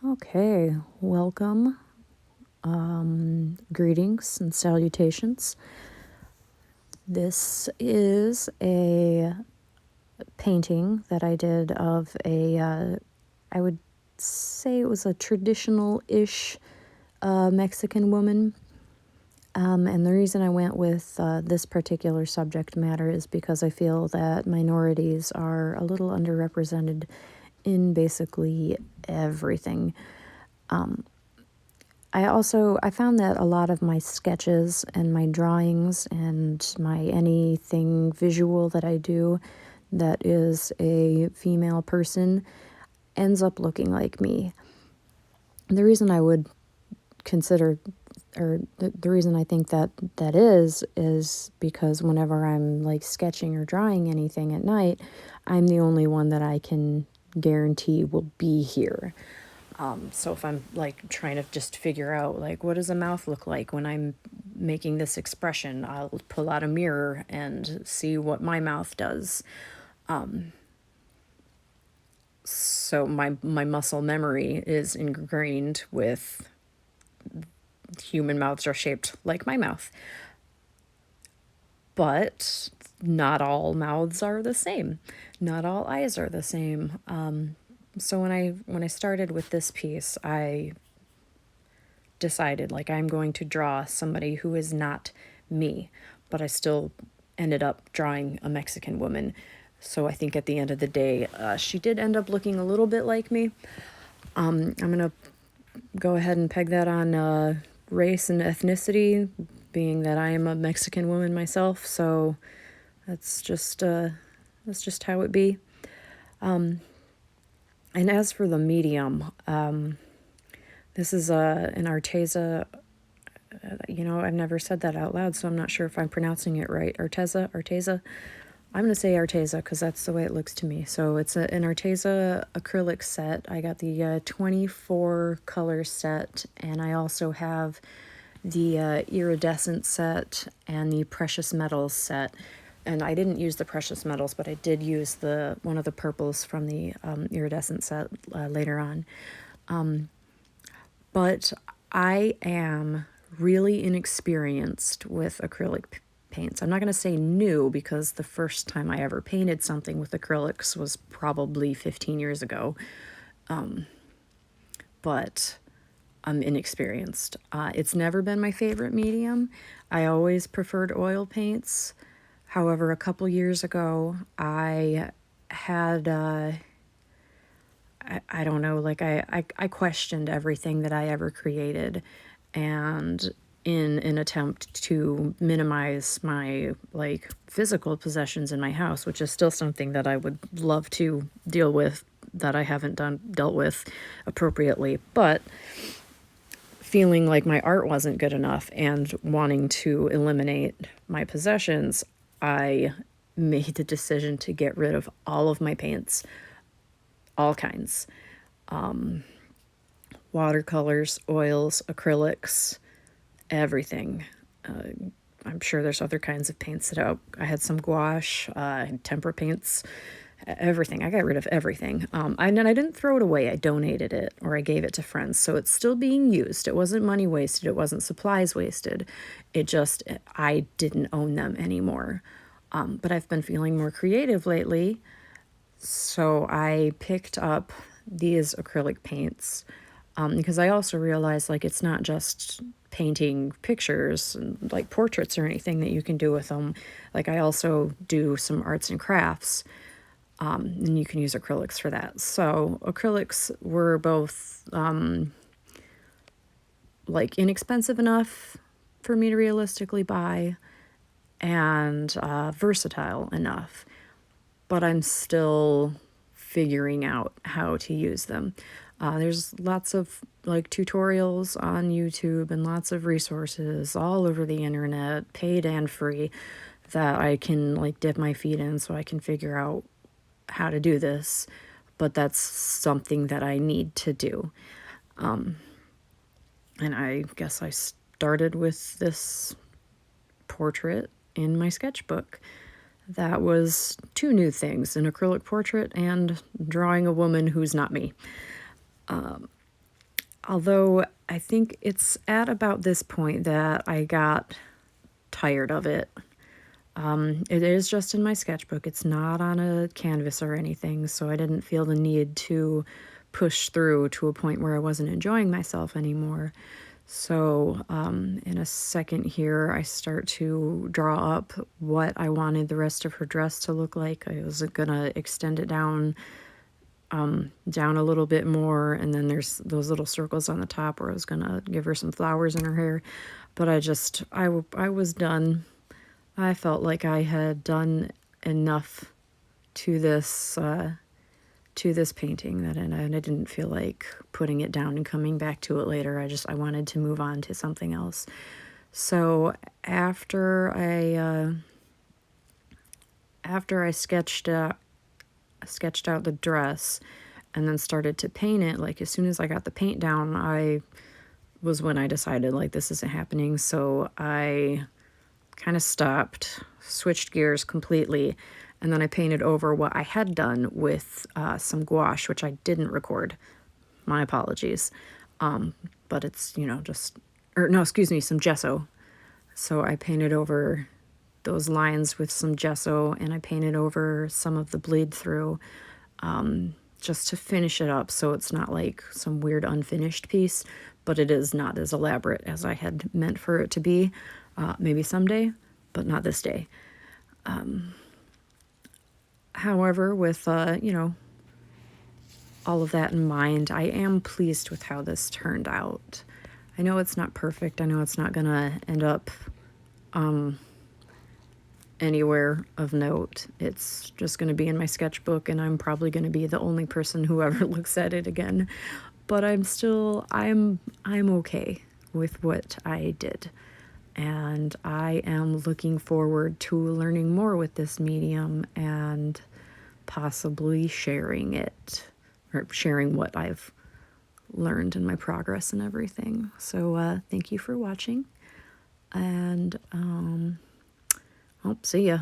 Okay, welcome. Greetings and salutations. This is a painting that I did of I would say it was a traditional-ish Mexican woman. And the reason I went with this particular subject matter is because I feel that minorities are a little underrepresented in basically everything. I found that a lot of my sketches and my drawings and my anything visual that I do that is a female person ends up looking like me. The reason I would consider, or the reason I think that is because whenever I'm like sketching or drawing anything at night, I'm the only one that I can guarantee will be here. So if I'm like trying to just figure out like what does a mouth look like when I'm making this expression, I'll pull out a mirror and see what my mouth does. So my muscle memory is ingrained with human mouths are shaped like my mouth. But not all mouths are the same. Not all eyes are the same. So when I started with this piece, I decided like I'm going to draw somebody who is not me, but I still ended up drawing a Mexican woman. So I think at the end of the day, she did end up looking a little bit like me. I'm gonna go ahead and peg that on race and ethnicity, being that I am a Mexican woman myself. So that's just how it be. And as for the medium, this is an Arteza. I've never said that out loud, so I'm not sure if I'm pronouncing it right. Arteza. I'm going to say Arteza because that's the way it looks to me. So it's an Arteza acrylic set. I got the 24 color set, and I also have the iridescent set and the precious metals set. And I didn't use the precious metals, but I did use one of the purples from the iridescent set later on. But I am really inexperienced with acrylic paints. I'm not going to say new because the first time I ever painted something with acrylics was probably 15 years ago. But I'm inexperienced. It's never been my favorite medium. I always preferred oil paints. However, a couple years ago, I had I don't know, like I questioned everything that I ever created, and in an attempt to minimize my like physical possessions in my house, which is still something that I would love to deal with that I haven't dealt with appropriately, but feeling like my art wasn't good enough and wanting to eliminate my possessions, I made the decision to get rid of all of my paints, all kinds. Watercolors, oils, acrylics, everything. I'm sure there's other kinds of paints that I had some gouache, tempera paints, everything. I got rid of everything. And I didn't throw it away. I donated it or I gave it to friends. So it's still being used. It wasn't money wasted. It wasn't supplies wasted. I didn't own them anymore. But I've been feeling more creative lately. So I picked up these acrylic paints because I also realized like it's not just painting pictures and like portraits or anything that you can do with them. Like I also do some arts and crafts, and you can use acrylics for that. So acrylics were both like inexpensive enough for me to realistically buy and versatile enough, but I'm still figuring out how to use them. There's lots of like tutorials on YouTube and lots of resources all over the internet, paid and free, that I can like dip my feet in so I can figure out how to do this. But that's something that I need to do. And I guess I started with this portrait in my sketchbook. That was two new things, an acrylic portrait and drawing a woman who's not me. Although I think it's at about this point that I got tired of it. It is just in my sketchbook. It's not on a canvas or anything, so I didn't feel the need to push through to a point where I wasn't enjoying myself anymore. So, in a second here, I start to draw up what I wanted the rest of her dress to look like. I was gonna extend it down a little bit more, and then there's those little circles on the top where I was gonna give her some flowers in her hair. But I was done. I felt like I had done enough to this painting that and I didn't feel like putting it down and coming back to it later. I wanted to move on to something else. So after I sketched out the dress and then started to paint it, like as soon as I got the paint down, I was when I decided like this isn't happening. So I kind of stopped, switched gears completely, and then I painted over what I had done with some gouache, which I didn't record. My apologies. But it's, just, or no, excuse me, some gesso. So I painted over those lines with some gesso, and I painted over some of the bleed through just to finish it up so it's not like some weird unfinished piece, but it is not as elaborate as I had meant for it to be. Maybe someday, but not this day. However, with, all of that in mind, I am pleased with how this turned out. I know it's not perfect. I know it's not going to end up anywhere of note. It's just going to be in my sketchbook, and I'm probably going to be the only person who ever looks at it again. But I'm okay with what I did. And I am looking forward to learning more with this medium and possibly sharing it, or sharing what I've learned in my progress and everything. So thank you for watching, and see ya.